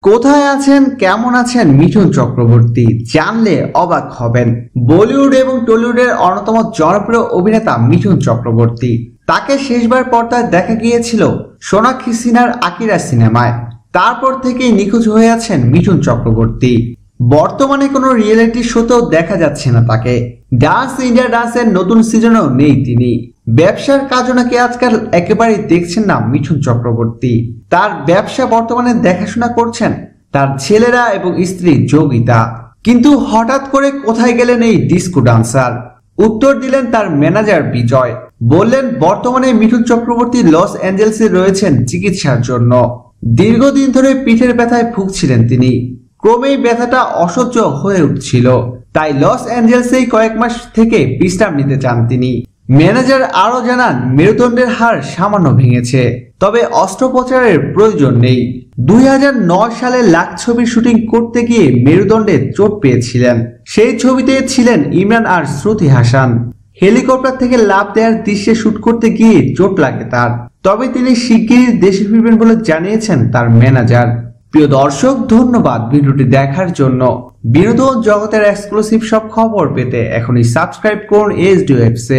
কোথায় আছেন কেমন আছেন মিঠুন চক্রবর্তী জানলে অবাক হবেন। বলিউড এবং টলিউডের অন্যতম জনপ্রিয় অভিনেতা মিঠুন চক্রবর্তী। তাকে শেষবার পর্দায় দেখা গিয়েছিল সোনাক্ষী সিনহার আকিরা সিনেমায়। তারপর থেকেই নিখোঁজ হয়ে আছেন মিঠুন চক্রবর্তী। বর্তমানে কোনো রিয়েলিটি শোতেও দেখা যাচ্ছে না তাকে। ডান্স ইন্ডিয়া ডান্সের নতুন সিজনেও নেই তিনি। ব্যবসার কাজও নাকি আজকাল একেবারেই দেখছেন না মিঠুন চক্রবর্তী। তার ব্যবসা বর্তমানে দেখাশোনা করছেন তার ছেলেরা এবং স্ত্রী যোগিতা। কিন্তু হঠাৎ করে কোথায় গেলেন এই ডিস্কো ডান্সার? উত্তর দিলেন তার ম্যানেজার বিজয়। বললেন বর্তমানে মিঠুন চক্রবর্তী লস অ্যাঞ্জেলেসে রয়েছেন চিকিৎসার জন্য। দীর্ঘদিন ধরে পিঠের ব্যথায় ভুগছিলেন তিনি। ক্রমেই ব্যথাটা অসহ্য হয়ে উঠছিল, তাই লস অ্যাঞ্জেলেসেই কয়েক মাস থেকে বিশ্রাম নিতে চান তিনি। ম্যানেজার আরো জানান মেরুদণ্ডের হাড় সামান্য ভেঙেছে, তবে অস্ত্রোপচারের প্রয়োজন নেই। 2009 সালে লাখ ছবির শুটিং করতে গিয়ে মেরুদণ্ডে চোট পেয়েছিলেন। সেই ছবিতে ছিলেন ইমরান আর শ্রুতি হাসান। হেলিকপ্টার থেকে লাফ দেওয়ার দৃশ্যে শুট করতে গিয়ে চোট লাগে তার, তবে তিনি শিগগিরই দেশে ফিরবেন বলে জানিয়েছেন তার ম্যানেজার। প্রিয় দর্শক, ধন্যবাদ ভিডিওটি দেখার জন্য। বিনোদন জগতের এক্সক্লুসিভ সব খবর পেতে এখনই সাবস্ক্রাইব করুন SDOFC।